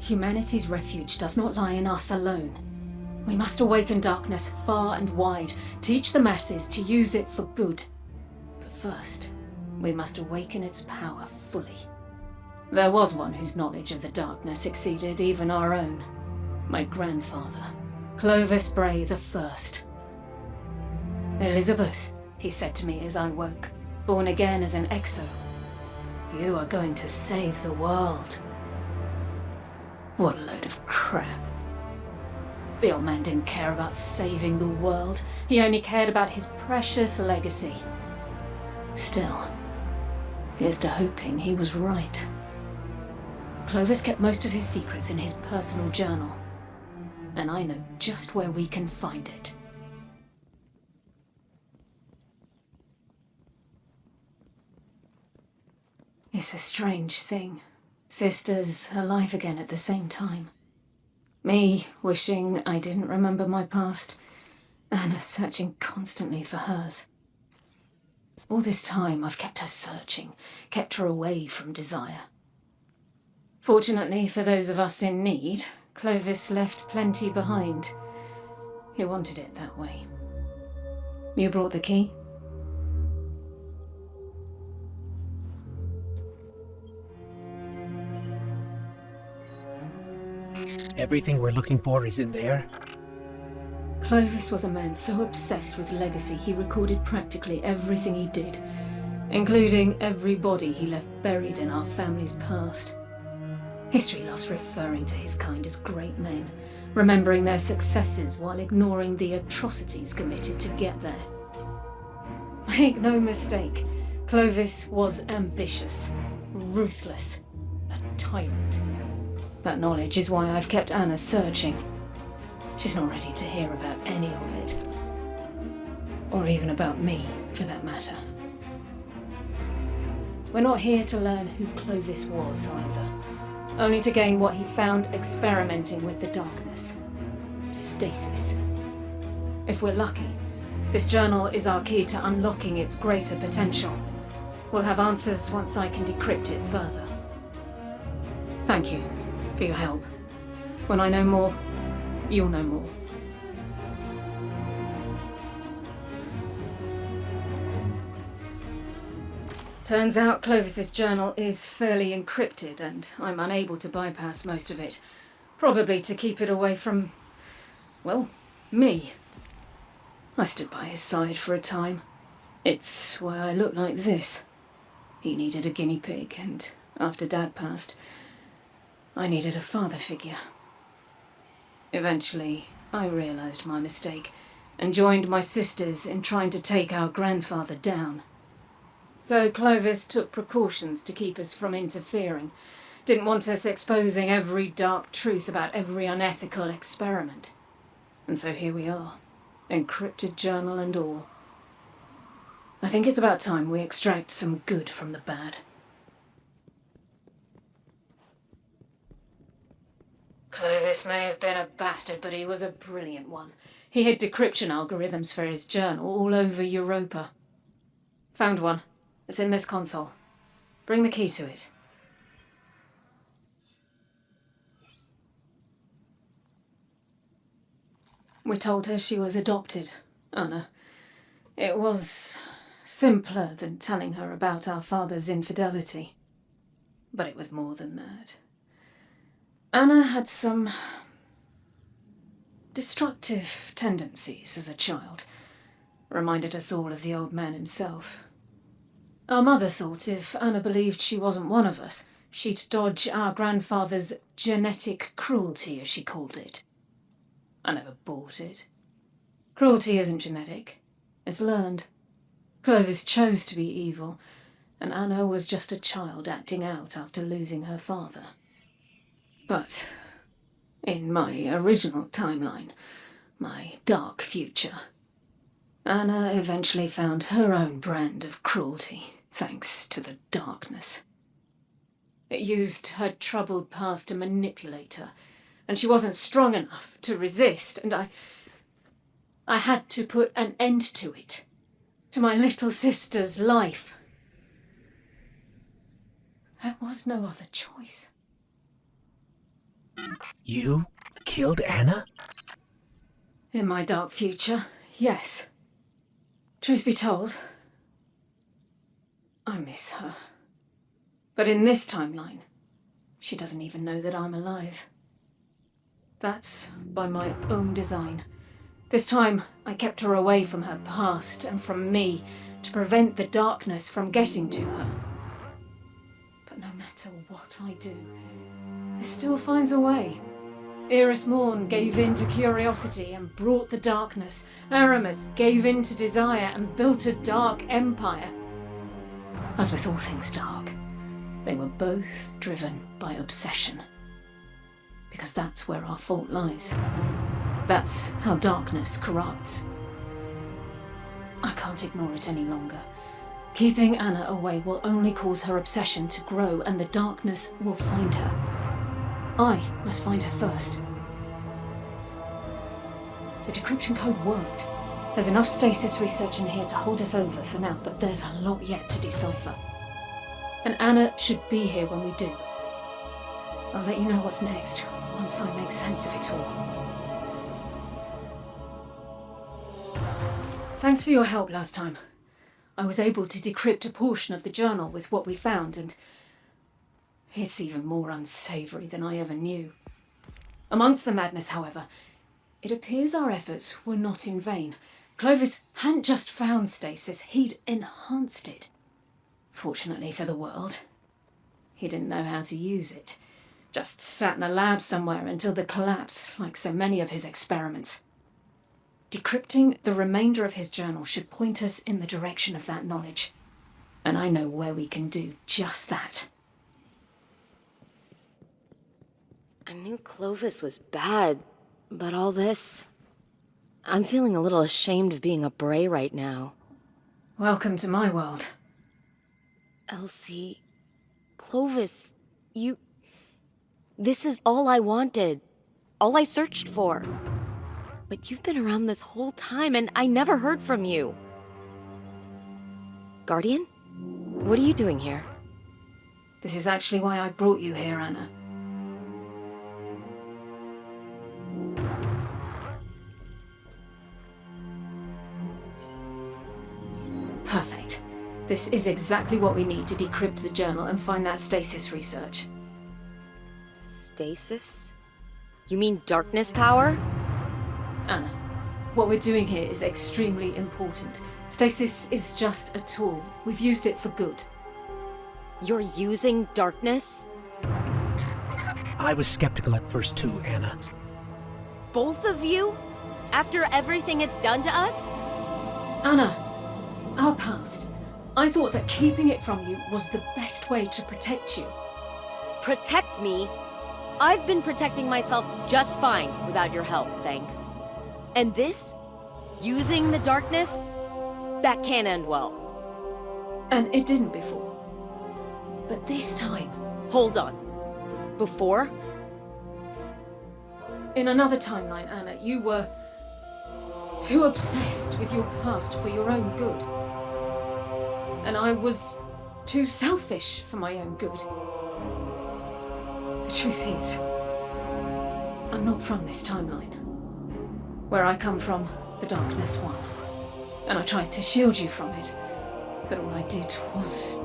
Humanity's refuge does not lie in us alone. We must awaken darkness far and wide, teach the masses to use it for good. But first, we must awaken its power fully. There was one whose knowledge of the darkness exceeded even our own. My grandfather, Clovis Bray the First. "Elizabeth," he said to me as I woke, born again as an exo, "you are going to save the world." What a load of crap. The old man didn't care about saving the world. He only cared about his precious legacy. Still, here's to hoping he was right. Clovis kept most of his secrets in his personal journal, and I know just where we can find it. It's a strange thing. Sisters alive again at the same time. Me wishing I didn't remember my past, Anna searching constantly for hers. All this time I've kept her searching, kept her away from desire. Fortunately for those of us in need, Clovis left plenty behind. He wanted it that way. You brought the key? Everything we're looking for is in there? Clovis was a man so obsessed with legacy he recorded practically everything he did, including every body he left buried in our family's past. History loves referring to his kind as great men, remembering their successes while ignoring the atrocities committed to get there. Make no mistake, Clovis was ambitious, ruthless, a tyrant. That knowledge is why I've kept Anna searching. She's not ready to hear about any of it. Or even about me, for that matter. We're not here to learn who Clovis was, either. Only to gain what he found experimenting with the darkness. Stasis. If we're lucky, this journal is our key to unlocking its greater potential. We'll have answers once I can decrypt it further. Thank you for your help. When I know more, you'll know more. Turns out Clovis's journal is fairly encrypted, and I'm unable to bypass most of it. Probably to keep it away from, well, me. I stood by his side for a time. It's why I look like this. He needed a guinea pig, and after Dad passed, I needed a father figure. Eventually, I realized my mistake and joined my sisters in trying to take our grandfather down. So Clovis took precautions to keep us from interfering. Didn't want us exposing every dark truth about every unethical experiment. And so here we are, encrypted journal and all. I think it's about time we extract some good from the bad. Clovis may have been a bastard, but he was a brilliant one. He hid decryption algorithms for his journal all over Europa. Found one. It's in this console. Bring the key to it. We told her she was adopted, Anna. It was simpler than telling her about our father's infidelity. But it was more than that. Anna had some destructive tendencies as a child. Reminded us all of the old man himself. Our mother thought if Anna believed she wasn't one of us, she'd dodge our grandfather's genetic cruelty, as she called it. I never bought it. Cruelty isn't genetic. It's learned. Clovis chose to be evil, and Anna was just a child acting out after losing her father. But in my original timeline, my dark future, Anna eventually found her own brand of cruelty, thanks to the darkness. It used her troubled past to manipulate her, and she wasn't strong enough to resist, and I had to put an end to it, to my little sister's life. There was no other choice. You killed Anna? In my dark future, yes. Truth be told, I miss her. But in this timeline, she doesn't even know that I'm alive. That's by my own design. This time, I kept her away from her past and from me to prevent the darkness from getting to her. But no matter what I do, it still finds a way. Eris Morn gave in to curiosity and brought the darkness. Aramis gave in to desire and built a dark empire. As with all things dark, they were both driven by obsession. Because that's where our fault lies. That's how darkness corrupts. I can't ignore it any longer. Keeping Anna away will only cause her obsession to grow, and the darkness will find her. I must find her first. The decryption code worked. There's enough stasis research in here to hold us over for now, but there's a lot yet to decipher. And Anna should be here when we do. I'll let you know what's next, once I make sense of it all. Thanks for your help last time. I was able to decrypt a portion of the journal with what we found, and it's even more unsavoury than I ever knew. Amongst the madness, however, it appears our efforts were not in vain. Clovis hadn't just found stasis, he'd enhanced it. Fortunately for the world, he didn't know how to use it. Just sat in a lab somewhere until the collapse, like so many of his experiments. Decrypting the remainder of his journal should point us in the direction of that knowledge. And I know where we can do just that. I knew Clovis was bad, but all this... I'm feeling a little ashamed of being a Bray right now. Welcome to my world. Elsie... Clovis... you... This is all I wanted. All I searched for. But you've been around this whole time and I never heard from you. Guardian? What are you doing here? This is actually why I brought you here, Anna. Perfect. This is exactly what we need to decrypt the journal and find that stasis research. Stasis? You mean darkness power? Anna, what we're doing here is extremely important. Stasis is just a tool. We've used it for good. You're using darkness? I was skeptical at first too, Anna. Both of you? After everything it's done to us? Anna, our past. I thought that keeping it from you was the best way to protect you. Protect me? I've been protecting myself just fine without your help, thanks. And this? Using the darkness? That can't end well. And it didn't before. But this time... Hold on. Before? In another timeline, Anna, you were too obsessed with your past for your own good. And I was too selfish for my own good. The truth is, I'm not from this timeline. Where I come from, the darkness won. And I tried to shield you from it, but all I did was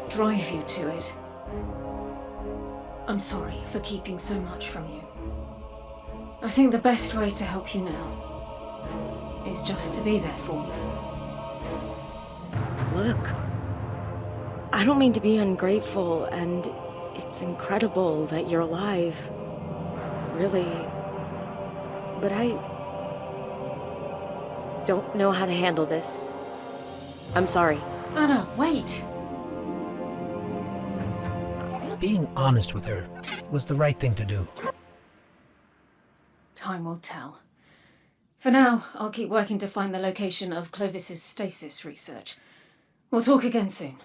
drive you to it. I'm sorry for keeping so much from you. I think the best way to help you now is just to be there for you. Look, I don't mean to be ungrateful, and it's incredible that you're alive. Really. But I don't know how to handle this. I'm sorry. Anna, wait! Being honest with her was the right thing to do. Time will tell. For now, I'll keep working to find the location of Clovis's stasis research. We'll talk again soon.